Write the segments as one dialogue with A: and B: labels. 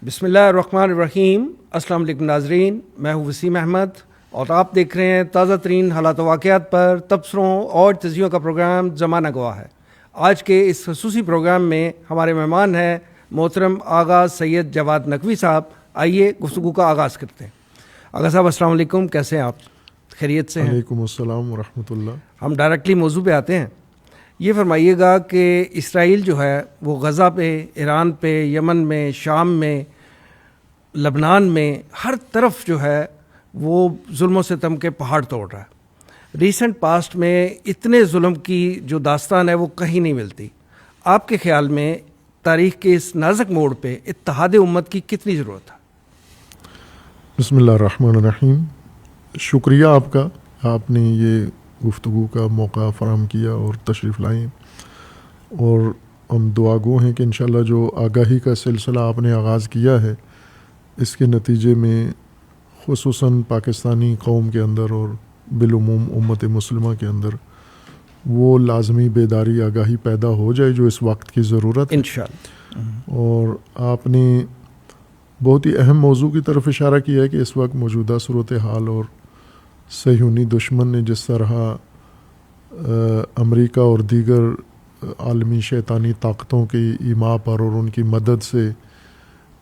A: بسم اللہ الرحمن الرحیم۔ السلام علیکم ناظرین، میں ہوں وسیم احمد اور آپ دیکھ رہے ہیں تازہ ترین حالات و واقعات پر تبصروں اور تجزیوں کا پروگرام زمانہ گواہ ہے۔ آج کے اس خصوصی پروگرام میں ہمارے مہمان ہیں محترم آغا سید جواد نقوی صاحب۔ آئیے گفتگو کا آغاز کرتے ہیں۔ آغا صاحب السلام علیکم، کیسے ہیں آپ؟ خیریت سے ہیں؟
B: وعلیکم السلام ورحمۃ اللہ۔
A: ہم ڈائریکٹلی موضوع پہ آتے ہیں۔ یہ فرمائیے گا کہ اسرائیل جو ہے وہ غزہ پہ، ایران پہ، یمن میں، شام میں، لبنان میں، ہر طرف جو ہے وہ ظلم و ستم کے پہاڑ توڑ رہا ہے۔ ریسنٹ پاسٹ میں اتنے ظلم کی جو داستان ہے وہ کہیں نہیں ملتی۔ آپ کے خیال میں تاریخ کے اس نازک موڑ پہ اتحاد امت کی کتنی ضرورت ہے؟
B: بسم اللہ الرحمن الرحیم۔ شکریہ آپ کا، آپ نے یہ گفتگو کا موقع فراہم کیا اور تشریف لائیں، اور ہم دعا گو ہیں کہ انشاءاللہ جو آگاہی کا سلسلہ آپ نے آغاز کیا ہے اس کے نتیجے میں خصوصاً پاکستانی قوم کے اندر اور بالعموم امت مسلمہ کے اندر وہ لازمی بیداری آگاہی پیدا ہو جائے جو اس وقت کی ضرورت ہے
A: انشاءاللہ۔
B: اور آپ نے بہت ہی اہم موضوع کی طرف اشارہ کیا ہے کہ اس وقت موجودہ صورتحال اور صہیونی دشمن نے جس طرح امریکہ اور دیگر عالمی شیطانی طاقتوں کی ایما پر اور ان کی مدد سے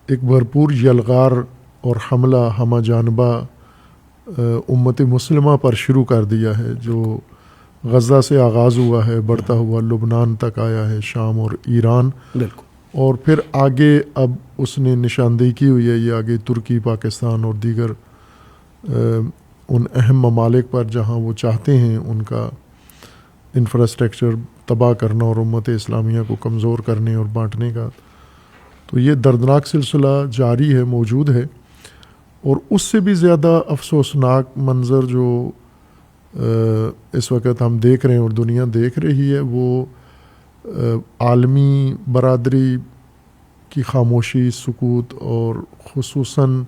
B: ایک بھرپور یلغار اور حملہ ہمہ جانبہ امت مسلمہ پر شروع کر دیا ہے، جو غزہ سے آغاز ہوا ہے، بڑھتا ہوا لبنان تک آیا ہے، شام اور ایران،
A: بالکل، اور
B: پھر آگے اب اس نے نشاندہی کی ہوئی ہے یہ آگے ترکی، پاکستان اور دیگر ان اہم ممالک پر جہاں وہ چاہتے ہیں ان کا انفراسٹرکچر تباہ کرنا اور امت اسلامیہ کو کمزور کرنے اور بانٹنے کا۔ تو یہ دردناک سلسلہ جاری ہے، موجود ہے، اور اس سے بھی زیادہ افسوسناک منظر جو اس وقت ہم دیکھ رہے ہیں اور دنیا دیکھ رہی ہے وہ عالمی برادری کی خاموشی، سکوت، اور خصوصاً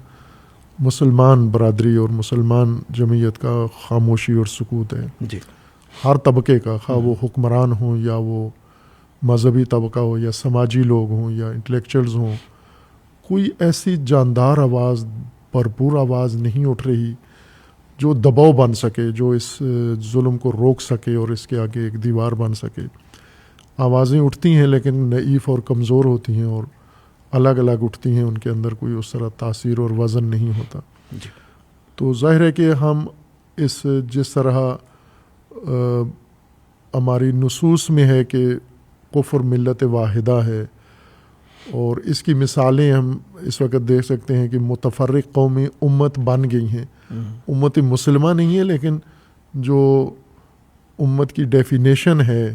B: مسلمان برادری اور مسلمان جمعیت کا خاموشی اور سکوت ہے،
A: جی،
B: ہر طبقے کا، خواہ وہ حکمران ہوں یا وہ مذہبی طبقہ ہو یا سماجی لوگ ہوں یا انٹلیکچوئلز ہوں، کوئی ایسی جاندار آواز، بھرپور آواز نہیں اٹھ رہی جو دباؤ بن سکے، جو اس ظلم کو روک سکے اور اس کے آگے ایک دیوار بن سکے۔ آوازیں اٹھتی ہیں لیکن ضعیف اور کمزور ہوتی ہیں اور الگ الگ اٹھتی ہیں، ان کے اندر کوئی اس طرح تاثیر اور وزن نہیں ہوتا۔
A: جی،
B: تو ظاہر ہے کہ ہم جس طرح ہماری نصوص میں ہے کہ کفر ملت واحدہ ہے، اور اس کی مثالیں ہم اس وقت دیکھ سکتے ہیں کہ متفرق قومی امت بن گئی ہیں، امت مسلمہ نہیں ہے لیکن جو امت کی ڈیفینیشن ہے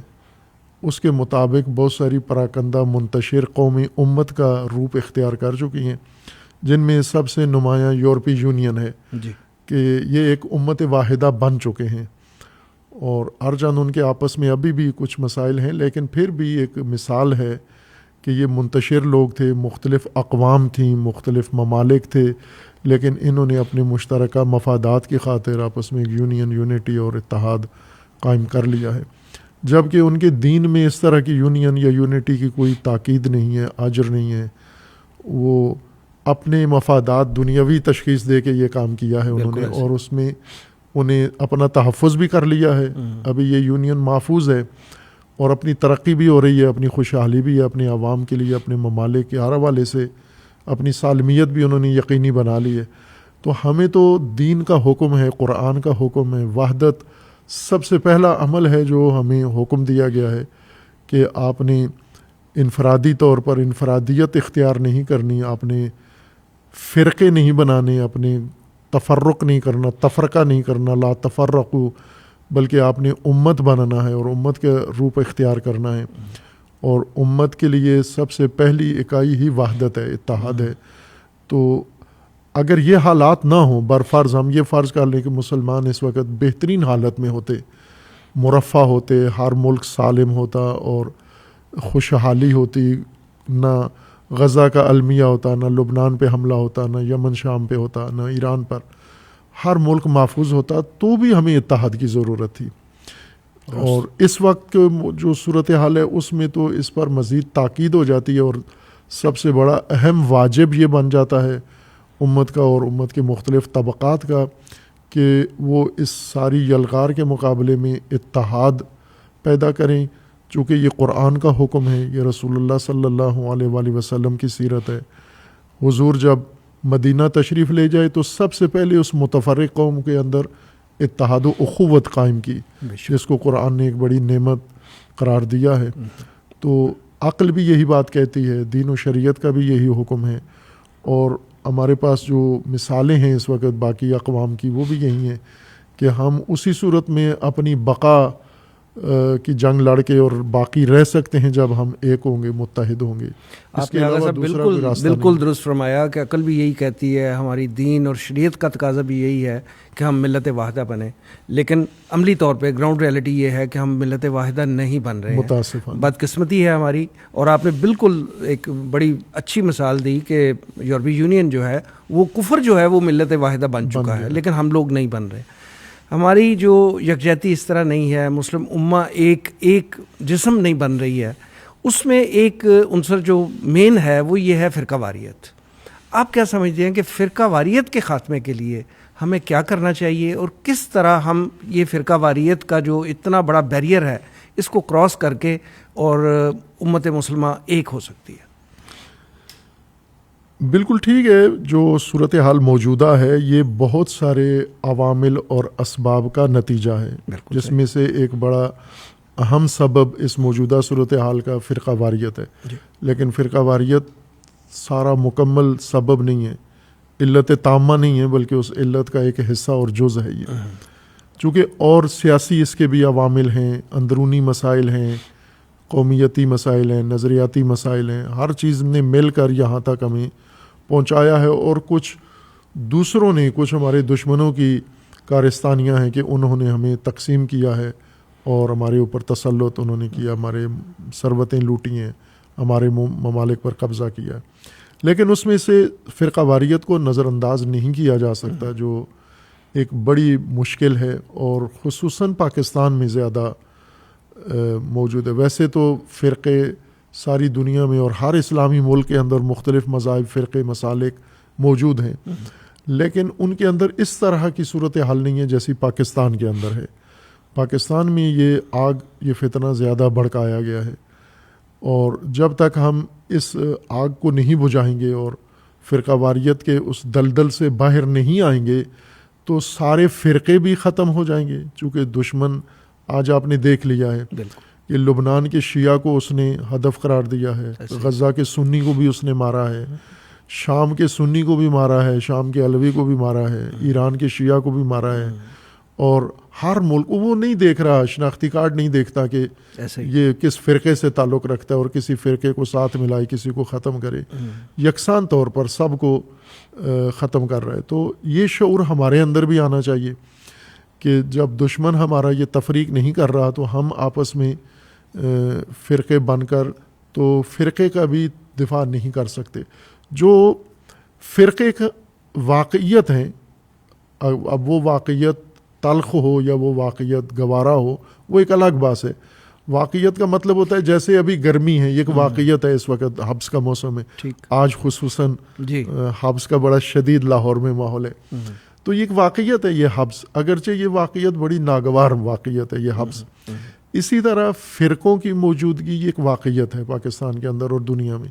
B: اس کے مطابق بہت ساری پراکندہ منتشر قومی امت کا روپ اختیار کر چکی ہیں، جن میں سب سے نمایاں یورپی یونین ہے،
A: جی،
B: کہ یہ ایک امت واحدہ بن چکے ہیں، اور ہر چند ان کے آپس میں ابھی بھی کچھ مسائل ہیں، لیکن پھر بھی ایک مثال ہے کہ یہ منتشر لوگ تھے، مختلف اقوام تھیں، مختلف ممالک تھے، لیکن انہوں نے اپنے مشترکہ مفادات کی خاطر آپس میں ایک یونین، یونٹی اور اتحاد قائم کر لیا ہے، جبکہ ان کے دین میں اس طرح کی یونین یا یونٹی کی کوئی تاکید نہیں ہے، اجر نہیں ہے۔ وہ اپنے مفادات دنیاوی تشخیص دے کے یہ کام کیا ہے انہوں نے، اور اس میں انہیں اپنا تحفظ بھی کر لیا ہے، ابھی یہ یونین محفوظ ہے اور اپنی ترقی بھی ہو رہی ہے، اپنی خوشحالی بھی ہے، اپنے عوام کے لیے، اپنے ممالک کے ہر حوالے سے اپنی سالمیت بھی انہوں نے یقینی بنا لی ہے۔ تو ہمیں تو دین کا حکم ہے، قرآن کا حکم ہے، وحدت سب سے پہلا عمل ہے جو ہمیں حکم دیا گیا ہے کہ آپ نے انفرادی طور پر انفرادیت اختیار نہیں کرنی، آپ نے فرقے نہیں بنانے، اپنے تفرق نہیں کرنا، تفرقہ نہیں کرنا، لا تفرقو، بلکہ آپ نے امت بنانا ہے اور امت کا روپ اختیار کرنا ہے، اور امت کے لیے سب سے پہلی اکائی ہی وحدت ہے، اتحاد ہے۔ تو اگر یہ حالات نہ ہوں، برفرض ہم یہ فرض کر لیں کہ مسلمان اس وقت بہترین حالت میں ہوتے، مرفہ ہوتے، ہر ملک سالم ہوتا اور خوشحالی ہوتی، نہ غزہ کا المیہ ہوتا، نہ لبنان پہ حملہ ہوتا، نہ یمن شام پہ ہوتا، نہ ایران پر، ہر ملک محفوظ ہوتا، تو بھی ہمیں اتحاد کی ضرورت تھی۔ اور اس وقت جو صورتحال ہے اس میں تو اس پر مزید تاکید ہو جاتی ہے اور سب سے بڑا اہم واجب یہ بن جاتا ہے امت کا اور امت کے مختلف طبقات کا کہ وہ اس ساری یلغار کے مقابلے میں اتحاد پیدا کریں، چونکہ یہ قرآن کا حکم ہے، یہ رسول اللہ صلی اللہ علیہ وآلہ وسلم کی سیرت ہے۔ حضور جب مدینہ تشریف لے جائے تو سب سے پہلے اس متفرق قوم کے اندر اتحاد و اخوت قائم کی، جس کو قرآن نے ایک بڑی نعمت قرار دیا ہے۔ تو عقل بھی یہی بات کہتی ہے، دین و شریعت کا بھی یہی حکم ہے، اور ہمارے پاس جو مثالیں ہیں اس وقت باقی اقوام کی وہ بھی یہی ہیں کہ ہم اسی صورت میں اپنی بقا کی جنگ لڑ کے اور باقی رہ سکتے ہیں جب ہم ایک ہوں گے، متحد ہوں گے۔
A: آپ نے بالکل درست فرمایا کہ عقل بھی یہی کہتی ہے، ہماری دین اور شریعت کا تقاضا بھی یہی ہے کہ ہم ملت واحدہ بنیں، لیکن عملی طور پہ گراؤنڈ ریئلٹی یہ ہے کہ ہم ملت واحدہ نہیں بن رہے ہیں،
B: متاسفانہ
A: بدقسمتی ہے ہماری۔ اور آپ نے بالکل ایک بڑی اچھی مثال دی کہ یورپی یونین جو ہے وہ کفر جو ہے وہ ملت واحدہ بن چکا ہے، لیکن ہم لوگ نہیں بن رہے۔ ہماری جو یکجہتی اس طرح نہیں ہے، مسلم امہ ایک جسم نہیں بن رہی ہے۔ اس میں ایک عنصر جو مین ہے وہ یہ ہے فرقہ واریت۔ آپ کیا سمجھتے ہیں کہ فرقہ واریت کے خاتمے کے لیے ہمیں کیا کرنا چاہیے، اور کس طرح ہم یہ فرقہ واریت کا جو اتنا بڑا بیریئر ہے اس کو کراس کر کے اور امت مسلمہ ایک ہو سکتی ہے؟
B: بالکل ٹھیک ہے، جو صورتحال موجودہ ہے یہ بہت سارے عوامل اور اسباب کا نتیجہ ہے، جس میں سے ایک بڑا اہم سبب اس موجودہ صورتحال کا فرقہ واریت ہے۔ لیکن فرقہ واریت سارا مکمل سبب نہیں ہے، علت تامہ نہیں ہے، بلکہ اس علت کا ایک حصہ اور جز ہے یہ۔ چونکہ اور سیاسی اس کے بھی عوامل ہیں، اندرونی مسائل ہیں، قومیتی مسائل ہیں، نظریاتی مسائل ہیں، ہر چیز نے مل کر یہاں تک ہمیں پہنچایا ہے۔ اور کچھ دوسروں نے، کچھ ہمارے دشمنوں کی کارستانیاں ہیں کہ انہوں نے ہمیں تقسیم کیا ہے اور ہمارے اوپر تسلط انہوں نے کیا، ہمارے ثروتیں لوٹی ہیں، ہمارے ممالک پر قبضہ کیا ہے۔ لیکن اس میں سے فرقہ واریت کو نظر انداز نہیں کیا جا سکتا، جو ایک بڑی مشکل ہے اور خصوصاً پاکستان میں زیادہ موجود ہے۔ ویسے تو فرقے ساری دنیا میں اور ہر اسلامی ملک کے اندر مختلف مذاہب، فرقے، مسالک موجود ہیں، لیکن ان کے اندر اس طرح کی صورتحال نہیں ہے جیسی پاکستان کے اندر ہے۔ پاکستان میں یہ آگ، یہ فتنہ زیادہ بھڑکایا گیا ہے، اور جب تک ہم اس آگ کو نہیں بجھائیں گے اور فرقہ واریت کے اس دلدل سے باہر نہیں آئیں گے تو سارے فرقے بھی ختم ہو جائیں گے۔ چونکہ دشمن آج آپ نے دیکھ لیا ہے کہ لبنان کے شیعہ کو اس نے ہدف قرار دیا ہے، غزہ کے سنی کو بھی اس نے مارا ہے، شام کے سنی کو بھی مارا ہے، شام کے علوی کو بھی مارا ہے، ایران کے شیعہ کو بھی مارا ہے، اور ہر ملک وہ نہیں دیکھ رہا، شناختی کارڈ نہیں دیکھتا کہ یہ کس فرقے سے تعلق رکھتا ہے اور کسی فرقے کو ساتھ ملائے، کسی کو ختم کرے، یکساں طور پر سب کو ختم کر رہا ہے۔ تو یہ شعور ہمارے اندر بھی آنا چاہیے کہ جب دشمن ہمارا یہ تفریق نہیں کر رہا تو ہم آپس میں فرقے بن کر تو فرقے کا بھی دفاع نہیں کر سکتے۔ جو فرقے کا واقعیت ہیں، اب وہ واقعیت تلخ ہو یا وہ واقعیت گوارا ہو، وہ ایک الگ بات ہے۔ واقعیت کا مطلب ہوتا ہے جیسے ابھی گرمی ہے، یہ ایک واقعیت ہے، اس وقت حبس کا موسم ہے، آج خصوصاً حبس کا بڑا شدید لاہور میں ماحول ہے، تو یہ ایک واقعیت ہے یہ حبس، اگرچہ یہ واقعیت بڑی ناگوار واقعیت ہے یہ حبس۔ اسی طرح فرقوں کی موجودگی یہ ایک واقعیت ہے پاکستان کے اندر اور دنیا میں،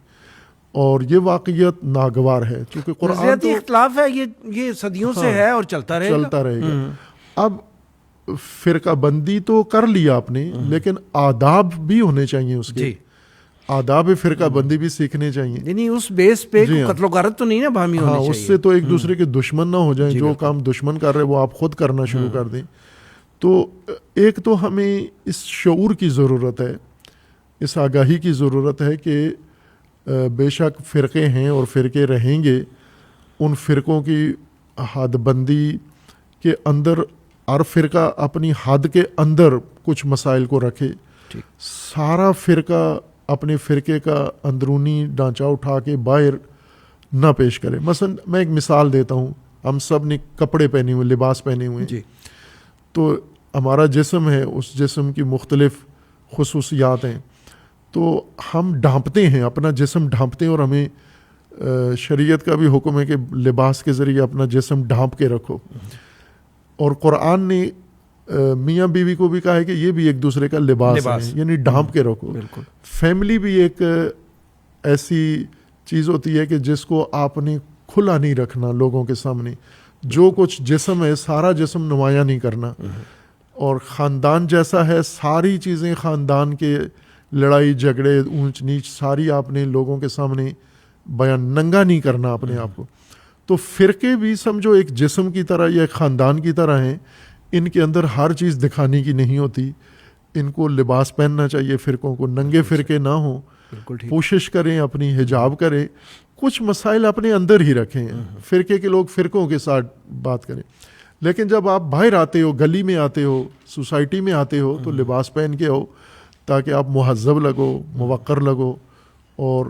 B: اور یہ واقعیت ناگوار ہے، چونکہ قرآن تو
A: اختلاف ہے، یہ صدیوں سے ہے اور چلتا رہے گا۔
B: اب فرقہ بندی تو کر لیا آپ نے، لیکن آداب بھی ہونے چاہیے، اس کے آداب فرقہ بندی بھی سیکھنے چاہیے،
A: یعنی اس بیس پہ قتل و غارت تو نہیں نا باہمی ہونی چاہیے،
B: اس سے تو ایک دوسرے کے دشمن نہ ہو جائیں، جو کام دشمن کر رہے وہ آپ خود کرنا شروع کر دیں۔ تو ایک تو ہمیں اس شعور کی ضرورت ہے، اس آگاہی کی ضرورت ہے کہ بے شک فرقے ہیں اور فرقے رہیں گے، ان فرقوں کی حد بندی کے اندر ہر فرقہ اپنی حد کے اندر کچھ مسائل کو رکھے، سارا فرقہ اپنے فرقے کا اندرونی ڈھانچہ اٹھا کے باہر نہ پیش کرے۔ مثلا میں ایک مثال دیتا ہوں، ہم سب نے کپڑے پہنے ہوئے، لباس پہنے ہوئے ہیں، تو ہمارا جسم ہے، اس جسم کی مختلف خصوصیات ہیں، تو ہم ڈھانپتے ہیں، اپنا جسم ڈھانپتے ہیں، اور ہمیں شریعت کا بھی حکم ہے کہ لباس کے ذریعے اپنا جسم ڈھانپ کے رکھو. اور قرآن نے میاں بیوی کو بھی کہا ہے کہ یہ بھی ایک دوسرے کا لباس ہے، یعنی ڈھانپ کے رکھو. فیملی بھی ایک ایسی چیز ہوتی ہے کہ جس کو آپ نے کھلا نہیں رکھنا لوگوں کے سامنے. جو کچھ جسم ہے سارا جسم نمایاں نہیں کرنا. اور خاندان جیسا ہے، ساری چیزیں خاندان کے لڑائی جھگڑے اونچ نیچ ساری آپ نے لوگوں کے سامنے بیان، ننگا نہیں کرنا اپنے آپ کو. تو فرقے بھی سمجھو ایک جسم کی طرح یا ایک خاندان کی طرح ہیں. ان کے اندر ہر چیز دکھانے کی نہیں ہوتی. ان کو لباس پہننا چاہیے، فرقوں کو ننگے فرقے نہ ہوں. کوشش کریں اپنی حجاب کریں، کچھ مسائل اپنے اندر ہی رکھیں. فرقے کے لوگ فرقوں کے ساتھ بات کریں. لیکن جب آپ باہر آتے ہو، گلی میں آتے ہو، سوسائٹی میں آتے ہو، تو لباس پہن کے ہو تاکہ آپ مہذب لگو، موقر لگو، اور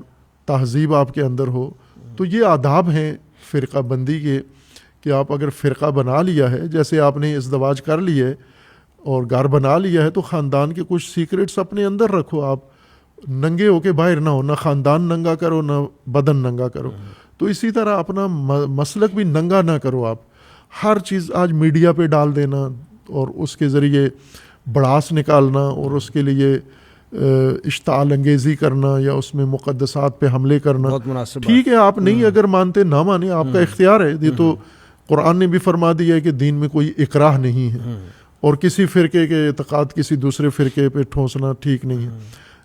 B: تہذیب آپ کے اندر ہو. تو یہ آداب ہیں فرقہ بندی کے کہ آپ اگر فرقہ بنا لیا ہے، جیسے آپ نے ازدواج کر لی ہے اور گھر بنا لیا ہے، تو خاندان کے کچھ سیکرٹس اپنے اندر رکھو. آپ ننگے ہو کے باہر نہ ہو، نہ خاندان ننگا کرو نہ بدن ننگا کرو. تو اسی طرح اپنا مسلک بھی ننگا نہ کرو. آپ ہر چیز آج میڈیا پہ ڈال دینا اور اس کے ذریعے بڑاس نکالنا اور اس کے لیے اشتعال انگیزی کرنا یا اس میں مقدسات پہ حملے کرنا، ٹھیک ہے، آپ نہیں اگر مانتے نہ مانے، آپ کا اختیار ہے. یہ تو قرآن نے بھی فرما دیا ہے کہ دین میں کوئی اکراہ نہیں ہے، اور کسی فرقے کے اعتقاد کسی دوسرے فرقے پہ ٹھونسنا ٹھیک نہیں ہے.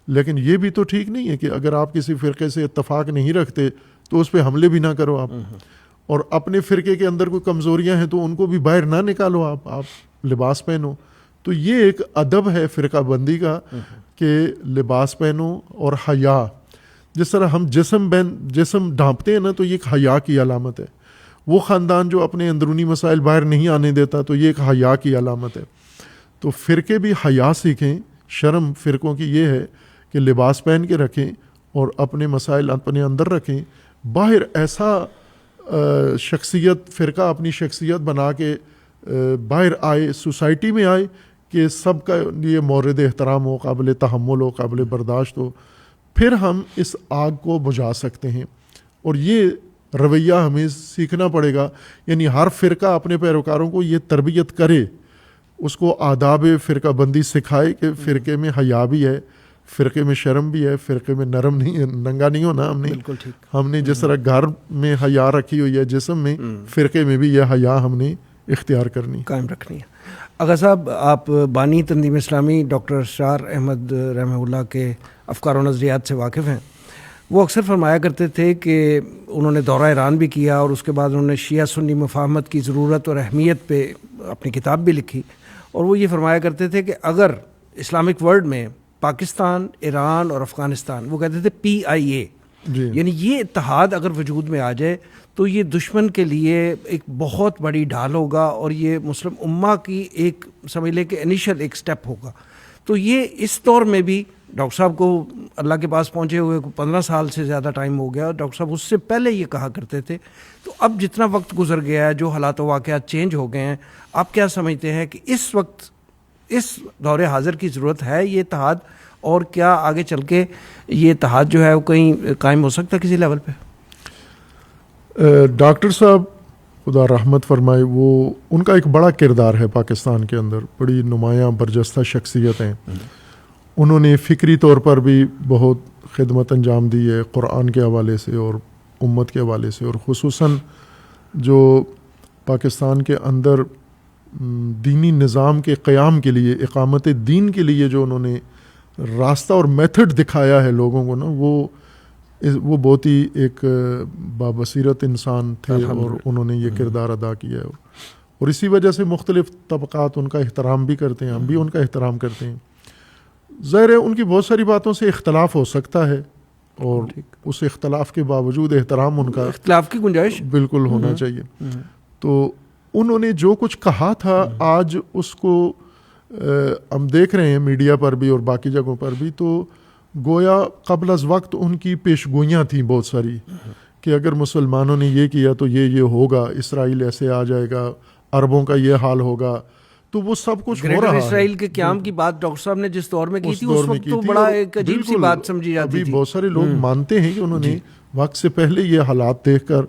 B: لیکن یہ بھی تو ٹھیک نہیں ہے کہ اگر آپ کسی فرقے سے اتفاق نہیں رکھتے تو اس پہ حملے بھی نہ کرو آپ. اور اپنے فرقے کے اندر کوئی کمزوریاں ہیں تو ان کو بھی باہر نہ نکالو. آپ لباس پہنو. تو یہ ایک ادب ہے فرقہ بندی کا کہ لباس پہنو. اور حیا، جس طرح ہم جسم ڈھانپتے ہیں نا، تو یہ ایک حیا کی علامت ہے. وہ خاندان جو اپنے اندرونی مسائل باہر نہیں آنے دیتا، تو یہ ایک حیا کی علامت ہے. تو فرقے بھی حیا سیکھیں. شرم فرقوں کی یہ ہے کہ لباس پہن کے رکھیں اور اپنے مسائل اپنے اندر رکھیں. باہر ایسا شخصیت، فرقہ اپنی شخصیت بنا کے باہر آئے، سوسائٹی میں آئے کہ سب کا یہ مورد احترام ہو، قابل تحمل ہو، قابل برداشت ہو. پھر ہم اس آگ کو بجھا سکتے ہیں. اور یہ رویہ ہمیں سیکھنا پڑے گا. یعنی ہر فرقہ اپنے پیروکاروں کو یہ تربیت کرے، اس کو آداب فرقہ بندی سکھائے کہ فرقے میں حیا بھی ہے، فرقے میں شرم بھی ہے، فرقے میں نرم نہیں ہے، ننگا نہیں ہونا. ہم نے جس طرح گھر میں حیا رکھی ہوئی ہے جسم میں، فرقے میں بھی یہ حیا ہم نے اختیار کرنی، قائم رکھنی ہے.
A: اگر صاحب، آپ بانی تنظیم اسلامی ڈاکٹر اسرار احمد رحمہ اللہ کے افکار و نظریات سے واقف ہیں. وہ اکثر فرمایا کرتے تھے کہ انہوں نے دورہ ایران بھی کیا اور اس کے بعد انہوں نے شیعہ سنی مفاہمت کی ضرورت اور اہمیت پہ اپنی کتاب بھی لکھی. اور وہ یہ فرمایا کرتے تھے کہ اگر اسلامک ورلڈ میں پاکستان، ایران اور افغانستان، وہ کہتے تھے PIA، یعنی یہ اتحاد اگر وجود میں آ جائے تو یہ دشمن کے لیے ایک بہت بڑی ڈھال ہوگا اور یہ مسلم امہ کی ایک سمجھ لے کہ انیشل ایک سٹیپ ہوگا. تو یہ اس دور میں بھی ڈاکٹر صاحب کو اللہ کے پاس پہنچے ہوئے 15 سال سے زیادہ ٹائم ہو گیا، اور ڈاکٹر صاحب اس سے پہلے یہ کہا کرتے تھے. تو اب جتنا وقت گزر گیا ہے، جو حالات و واقعات چینج ہو گئے ہیں، آپ کیا سمجھتے ہیں کہ اس وقت اس دور حاضر کی ضرورت ہے یہ اتحاد، اور کیا آگے چل کے یہ اتحاد جو ہے وہ کہیں قائم ہو سکتا ہے کسی لیول پہ؟
B: ڈاکٹر صاحب خدا رحمت فرمائے، وہ ان کا ایک بڑا کردار ہے پاکستان کے اندر، بڑی نمایاں برجستہ شخصیت ہیں. انہوں نے فکری طور پر بھی بہت خدمت انجام دی ہے قرآن کے حوالے سے اور امت کے حوالے سے، اور خصوصاً جو پاکستان کے اندر دینی نظام کے قیام کے لیے، اقامت دین کے لیے جو انہوں نے راستہ اور میتھڈ دکھایا ہے لوگوں کو نا، وہ بہت ہی ایک بابصیرت انسان تھے اور انہوں نے یہ کردار ادا کیا ہے. اور اسی وجہ سے مختلف طبقات ان کا احترام بھی کرتے ہیں، ہم بھی ان کا احترام کرتے ہیں. ظاہر ہے ان کی بہت ساری باتوں سے اختلاف ہو سکتا ہے، اور اس اختلاف کے باوجود احترام ان کا،
A: اختلاف کی گنجائش بالکل
B: ہونا چاہیے. تو انہوں نے جو کچھ کہا تھا، آج اس کو ہم دیکھ رہے ہیں میڈیا پر بھی اور باقی جگہوں پر بھی، تو گویا قبل از وقت ان کی پیش گوئیاں تھیں بہت ساری کہ اگر مسلمانوں نے یہ کیا تو یہ ہوگا، اسرائیل ایسے آ جائے گا، عربوں کا یہ حال ہوگا. تو وہ سب کچھ ہو
A: گریٹر
B: رہا ہے.
A: اسرائیل کے قیام کی بات ڈاکٹر صاحب نے جس دور میں کی تھی اس وقت تو بڑا ایک عجیب سی بات سمجھی جاتی تھی.
B: بہت سارے لوگ مانتے ہیں کہ انہوں نے وقت سے پہلے یہ حالات دیکھ کر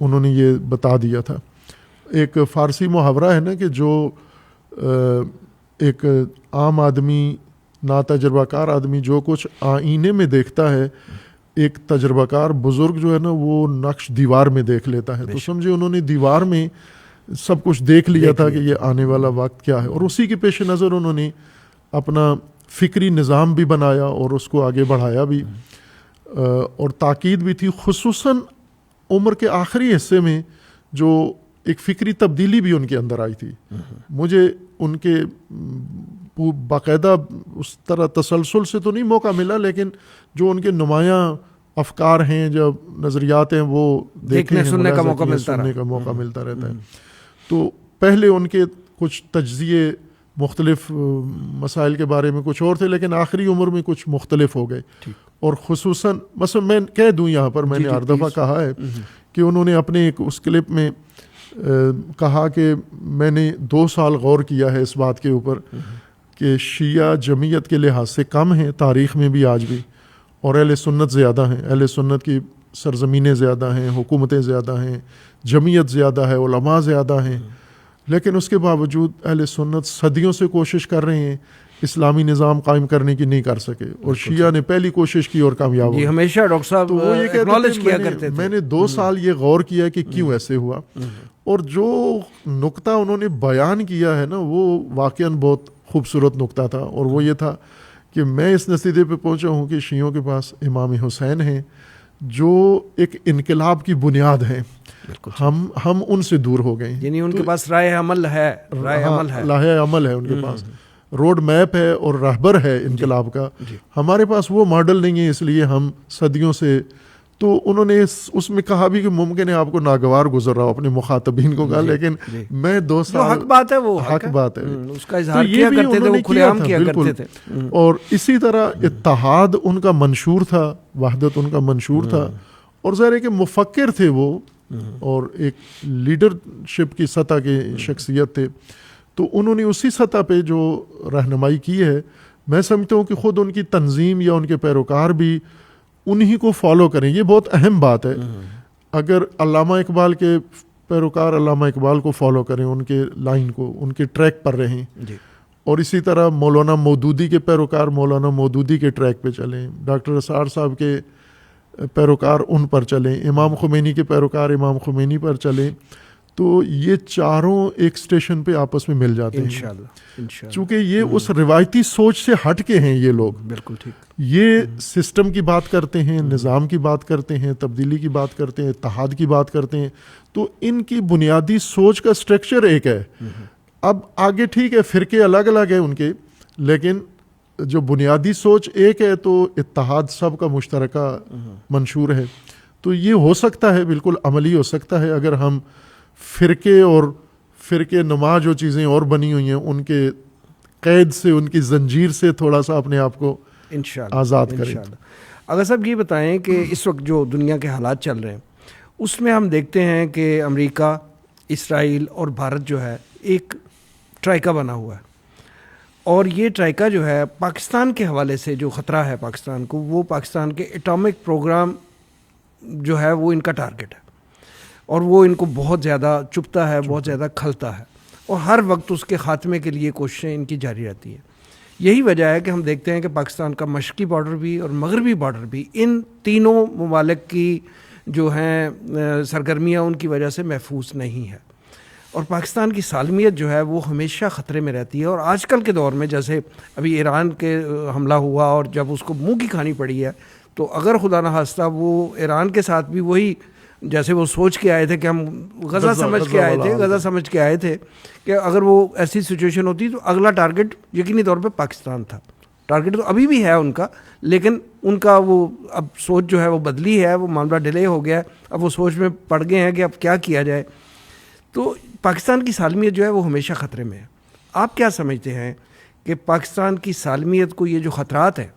B: انہوں نے یہ بتا دیا تھا. ایک فارسی محاورہ ہے نا کہ جو ایک عام آدمی, ناتجربہ کار آدمی جو کچھ آئینے میں دیکھتا ہے, ایک تجربہ کار بزرگ جو ہے نا وہ نقش دیوار میں دیکھ لیتا ہے. تو سمجھے انہوں نے دیوار میں سب کچھ دیکھ لیا تھا کہ یہ آنے والا وقت کیا ہے, اور اسی کے پیش نظر انہوں نے اپنا فکری نظام بھی بنایا اور اس کو آگے بڑھایا بھی, اور تاکید بھی تھی خصوصاً عمر کے آخری حصے میں جو ایک فکری تبدیلی بھی ان کے اندر آئی تھی. مجھے ان کے باقاعدہ اس طرح تسلسل سے تو نہیں موقع ملا, لیکن جو ان کے نمایاں افکار ہیں, جب نظریات ہیں, وہ دیکھنے
A: سننے کا موقع
B: ملتا رہتا ہے. تو پہلے ان کے کچھ تجزیے مختلف مسائل کے بارے میں کچھ اور تھے, لیکن آخری عمر میں کچھ مختلف ہو گئے. اور خصوصاً مثلا میں کہہ دوں یہاں پر, میں نے ہر دفعہ کہا ہے کہ انہوں نے اپنے ایک اس کلپ میں کہا کہ میں نے 2 سال غور کیا ہے اس بات کے اوپر کہ شیعہ جمعیت کے لحاظ سے کم ہیں تاریخ میں بھی آج بھی, اور اہل سنت زیادہ ہیں. اہل سنت کی سرزمینیں زیادہ ہیں, حکومتیں زیادہ ہیں, جمعیت زیادہ ہے, علماء زیادہ ہیں, لیکن اس کے باوجود اہل سنت صدیوں سے کوشش کر رہے ہیں, اسلامی نظام قائم کرنے کی نہیں کر سکے, اور شیعہ نے پہلی کوشش کی اور کامیاب ہوئے.
A: ہمیشہ ڈاکٹر صاحب
B: وہ یہ
A: اکنالج کیا کرتے تھے.
B: میں نے 2 سال یہ غور کیا کہ کیوں ایسے ہوا, اور جو نقطہ انہوں نے بیان کیا ہے نا وہ واقعاً بہت خوبصورت نقطہ تھا, اور وہ یہ تھا کہ میں اس نتیجے پہ پہنچا ہوں کہ شیعوں کے پاس امام حسین ہیں جو ایک انقلاب کی بنیاد ہیں. ہم ان سے دور ہو گئے,
A: یعنی ان کے پاس رائے عمل ہے
B: ان کے پاس, روڈ میپ ہے اور رہبر ہے انقلاب کا. ہمارے پاس وہ ماڈل نہیں ہے, اس لیے ہم صدیوں سے. تو انہوں نے اس میں کہا بھی کہ ممکن ہے آپ کو ناگوار گزر رہا ہو, اپنے مخاطبین کو کہا, لیکن میں 2 سال
A: حق بات ہے, وہ
B: حق بات ہے,
A: اس کا اظہار کیا کرتے تھے, وہ کھلے عام کیا کرتے تھے.
B: اور اسی طرح اتحاد ان کا منشور تھا, وحدت ان کا منشور تھا, اور ظاہر ہے کہ مفکر تھے وہ, اور ایک لیڈرشپ کی سطح کے شخصیت تھے. تو انہوں نے اسی سطح پہ جو رہنمائی کی ہے, میں سمجھتا ہوں کہ خود ان کی تنظیم یا ان کے پیروکار بھی انہی کو فالو کریں. یہ بہت اہم بات ہے. اگر علامہ اقبال کے پیروکار علامہ اقبال کو فالو کریں, ان کے لائن کو, ان کے ٹریک پر رہیں, اور اسی طرح مولانا مودودی کے پیروکار مولانا مودودی کے ٹریک پہ چلیں, ڈاکٹر اسرار صاحب کے پیروکار ان پر چلیں, امام خمینی کے پیروکار امام خمینی پر چلیں, تو یہ چاروں ایک سٹیشن پہ آپس میں مل جاتے ہیں انشاءاللہ. چونکہ یہ اس روایتی سوچ سے ہٹ کے ہیں یہ لوگ.
A: بالکل ٹھیک.
B: یہ سسٹم کی بات کرتے ہیں, نظام کی بات کرتے ہیں, تبدیلی کی بات کرتے ہیں, اتحاد کی بات کرتے ہیں. تو ان کی بنیادی سوچ کا سٹرکچر ایک ہے. اب آگے ٹھیک ہے فرقے الگ الگ ہیں ان کے, لیکن جو بنیادی سوچ ایک ہے, تو اتحاد سب کا مشترکہ منشور ہے. تو یہ ہو سکتا ہے, بالکل عملی ہو سکتا ہے, اگر ہم فرقے اور فرقے نما جو چیزیں اور بنی ہوئی ہیں ان کے قید سے, ان کی زنجیر سے تھوڑا سا اپنے آپ کو آزاد کریں.
A: اگر صاحب یہ بتائیں کہ اس وقت جو دنیا کے حالات چل رہے ہیں اس میں ہم دیکھتے ہیں کہ امریکہ, اسرائیل اور بھارت جو ہے ایک ٹرائکا بنا ہوا ہے, اور یہ ٹرائکا جو ہے پاکستان کے حوالے سے جو خطرہ ہے پاکستان کو, وہ پاکستان کے ایٹامک پروگرام جو ہے وہ ان کا ٹارگٹ ہے, اور وہ ان کو بہت زیادہ چپتا ہے, بہت زیادہ کھلتا ہے, اور ہر وقت اس کے خاتمے کے لیے کوششیں ان کی جاری رہتی ہیں. یہی وجہ ہے کہ ہم دیکھتے ہیں کہ پاکستان کا مشرقی بارڈر بھی اور مغربی بارڈر بھی ان تینوں ممالک کی جو ہیں سرگرمیاں ان کی وجہ سے محفوظ نہیں ہے, اور پاکستان کی سالمیت جو ہے وہ ہمیشہ خطرے میں رہتی ہے. اور آج کل کے دور میں جیسے ابھی ایران کے حملہ ہوا اور جب اس کو منہ کی کھانی پڑی ہے, تو اگر خدا نہ خواستہ وہ ایران کے ساتھ بھی وہی جیسے وہ سوچ کے آئے تھے کہ ہم غزہ سمجھ کے آئے تھے کہ اگر وہ ایسی سچویشن ہوتی تو اگلا ٹارگٹ یقینی طور پہ پاکستان تھا. ٹارگٹ تو ابھی بھی ہے ان کا, لیکن ان کا وہ اب سوچ جو ہے وہ بدلی ہے, وہ معاملہ ڈیلے ہو گیا ہے, اب وہ سوچ میں پڑ گئے ہیں کہ اب کیا کیا جائے. تو پاکستان کی سالمیت جو ہے وہ ہمیشہ خطرے میں ہے. آپ کیا سمجھتے ہیں کہ پاکستان کی سالمیت کو یہ جو خطرات ہیں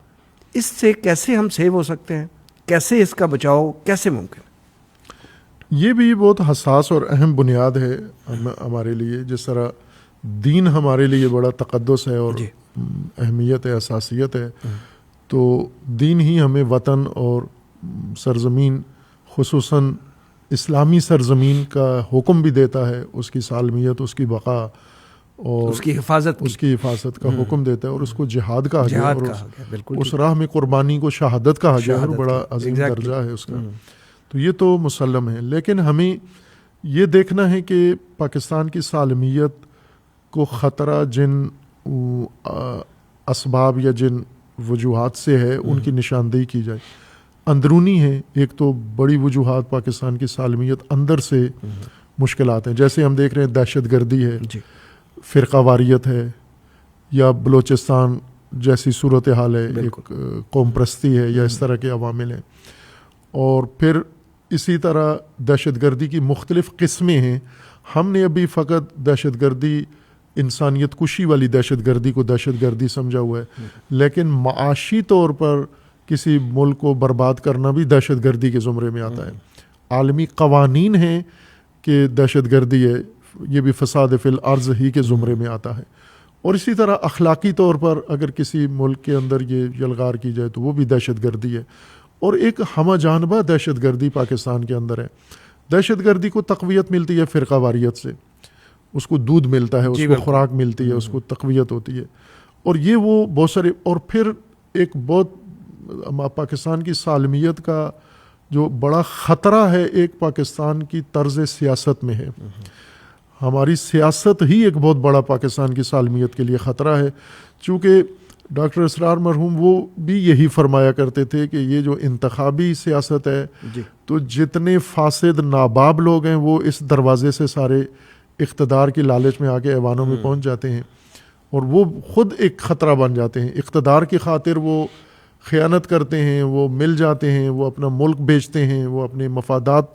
A: اس سے کیسے ہم سیو ہو سکتے ہیں, کیسے اس کا بچاؤ کیسے ممکن؟
B: یہ بھی بہت حساس اور اہم بنیاد ہے ہمارے لیے. جس طرح دین ہمارے لیے بڑا تقدس ہے اور اہمیت ہے، اساسیت ہے، تو دین ہی ہمیں وطن اور سرزمین، خصوصاً اسلامی سرزمین کا حکم بھی دیتا ہے، اس کی سالمیت، اس کی بقا اور
A: اس کی حفاظت
B: کا حکم دیتا ہے، اور اس کو جہاد کہا گیا، اور اس راہ میں قربانی کو شہادت کہا گیا، اور بڑا عظیم درجہ ہے اس کا. تو یہ تو مسلم ہے، لیکن ہمیں یہ دیکھنا ہے کہ پاکستان کی سالمیت کو خطرہ جن اسباب یا جن وجوہات سے ہے ان کی نشاندہی کی جائے. اندرونی ہے، ایک تو بڑی وجوہات پاکستان کی سالمیت اندر سے مشکلات ہیں، جیسے ہم دیکھ رہے ہیں دہشت گردی ہے، فرقہ واریت ہے، یا بلوچستان جیسی صورتحال ہے، ایک قوم پرستی ہے، یا اس طرح کے عوامل ہیں. اور پھر اسی طرح دہشت گردی کی مختلف قسمیں ہیں. ہم نے ابھی فقط دہشت گردی، انسانیت کشی والی دہشت گردی کو دہشت گردی سمجھا ہوا ہے، لیکن معاشی طور پر کسی ملک کو برباد کرنا بھی دہشت گردی کے زمرے میں آتا ہے. عالمی قوانین ہیں کہ دہشت گردی ہے، یہ بھی فساد فی الارض ہی کے زمرے میں آتا ہے. اور اسی طرح اخلاقی طور پر اگر کسی ملک کے اندر یہ یلغار کی جائے تو وہ بھی دہشت گردی ہے. اور ایک ہمہ جانبہ دہشت گردی پاکستان کے اندر ہے. دہشت گردی کو تقویت ملتی ہے فرقہ واریت سے، اس کو دودھ ملتا ہے، اس کو خوراک ملتی ہے، اس کو تقویت ہوتی ہے. اور یہ وہ بہت سارے، اور پھر ایک بہت پاکستان کی سالمیت کا جو بڑا خطرہ ہے، ایک پاکستان کی طرز سیاست میں ہے. ہماری سیاست ہی ایک بہت بڑا پاکستان کی سالمیت کے لیے خطرہ ہے. چونکہ ڈاکٹر اسرار مرحوم وہ بھی یہی فرمایا کرتے تھے کہ یہ جو انتخابی سیاست ہے، تو جتنے فاسد ناباب لوگ ہیں وہ اس دروازے سے سارے اقتدار کی لالچ میں آ کے ایوانوں میں پہنچ جاتے ہیں، اور وہ خود ایک خطرہ بن جاتے ہیں. اقتدار کی خاطر وہ خیانت کرتے ہیں، وہ مل جاتے ہیں، وہ اپنا ملک بیچتے ہیں، وہ اپنے مفادات.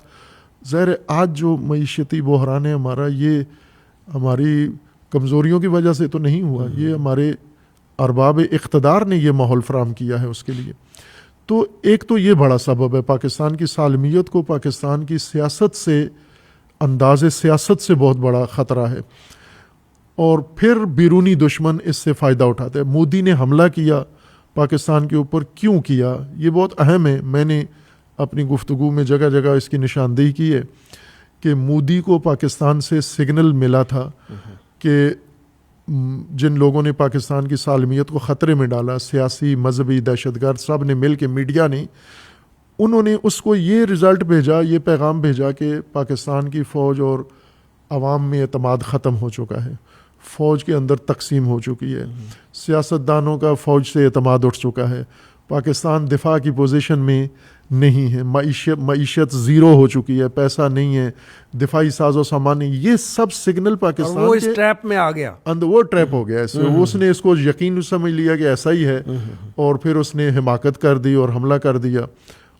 B: ظاہر آج جو معیشتی بحران ہے ہمارا، یہ ہماری کمزوریوں کی وجہ سے تو نہیں ہوا، یہ ہمارے ارباب اقتدار نے یہ ماحول فراہم کیا ہے اس کے لیے. تو ایک تو یہ بڑا سبب ہے پاکستان کی سالمیت کو، پاکستان کی سیاست سے، انداز سیاست سے بہت بڑا خطرہ ہے. اور پھر بیرونی دشمن اس سے فائدہ اٹھاتے ہیں. مودی نے حملہ کیا پاکستان کے اوپر، کیوں کیا؟ یہ بہت اہم ہے. میں نے اپنی گفتگو میں جگہ جگہ اس کی نشاندہی کی ہے کہ مودی کو پاکستان سے سگنل ملا تھا کہ جن لوگوں نے پاکستان کی سالمیت کو خطرے میں ڈالا، سیاسی، مذہبی، دہشت گرد، سب نے مل کے، میڈیا نے، انہوں نے اس کو یہ رزلٹ بھیجا، یہ پیغام بھیجا کہ پاکستان کی فوج اور عوام میں اعتماد ختم ہو چکا ہے، فوج کے اندر تقسیم ہو چکی ہے، سیاستدانوں کا فوج سے اعتماد اٹھ چکا ہے، پاکستان دفاع کی پوزیشن میں نہیں ہے، معیشت زیرو ہو چکی ہے، پیسہ نہیں ہے، دفاعی ساز و سامان نہیں. یہ سب سگنل پاکستان
A: وہ اس ٹریپ میں آ گیا،
B: وہ ٹریپ ہو گیا. اس نے اس کو یقین سمجھ لیا کہ ایسا ہی ہے، اور پھر اس نے حماقت کر دی اور حملہ کر دیا.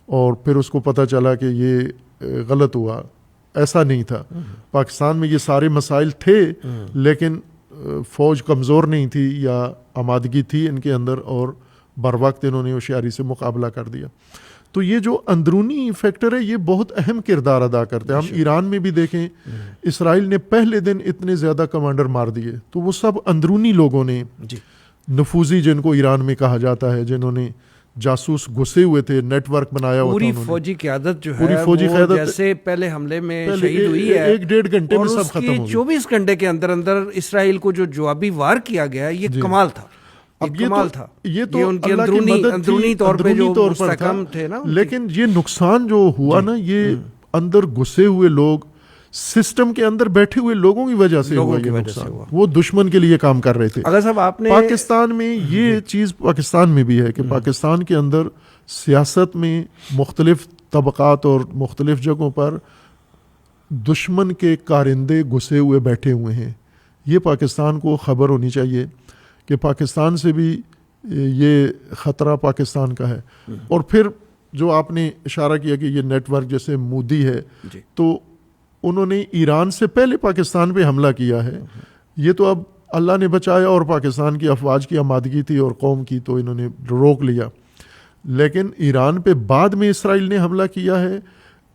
B: اور پھر اس کو پتہ چلا کہ یہ غلط ہوا، ایسا نہیں تھا. پاکستان میں یہ سارے مسائل تھے، لیکن فوج کمزور نہیں تھی یا آمادگی تھی ان کے اندر، اور بر وقت انہوں نے ہوشیاری سے مقابلہ کر دیا. تو یہ جو اندرونی فیکٹر ہے یہ بہت اہم کردار ادا کرتے ہیں. ہم ایران میں بھی دیکھیں، اسرائیل نے پہلے دن اتنے زیادہ کمانڈر مار دیے، تو وہ سب اندرونی لوگوں نے، نفوذی جن کو ایران میں کہا جاتا ہے، جنہوں نے جاسوس گھسے ہوئے تھے، نیٹ ورک بنایا ہوا تھا.
A: پوری فوجی قیادت جو ہے وہ جیسے پہلے حملے میں شہید ہوئی ہے،
B: 1-1.5 گھنٹے میں سب ختم ہو گیا.
A: 24 گھنٹے کے اندر اندر اسرائیل کو جو جوابی وار کیا گیا، یہ کمال تھا.
B: اب
A: یہ تو ان کی اندرونی طور پہ جو مستحکم تھے نا.
B: لیکن یہ نقصان جو ہوا نا، یہ اندر گھسے ہوئے لوگ، سسٹم کے اندر بیٹھے ہوئے لوگوں کی وجہ سے ہوا. یہ نقصان وہ دشمن کے لیے کام کر رہے تھے.
A: اگر صاحب آپ نے
B: پاکستان میں یہ چیز پاکستان میں بھی ہے کہ پاکستان کے اندر سیاست میں مختلف طبقات اور مختلف جگہوں پر دشمن کے کارندے گھسے ہوئے بیٹھے ہوئے ہیں. یہ پاکستان کو خبر ہونی چاہیے کہ پاکستان سے بھی یہ خطرہ پاکستان کا ہے. اور پھر جو آپ نے اشارہ کیا کہ یہ نیٹ ورک جیسے مودی ہے، تو انہوں نے ایران سے پہلے پاکستان پہ حملہ کیا ہے. یہ تو اب اللہ نے بچایا، اور پاکستان کی افواج کی آمادگی تھی اور قوم کی، تو انہوں نے روک لیا. لیکن ایران پہ بعد میں اسرائیل نے حملہ کیا ہے.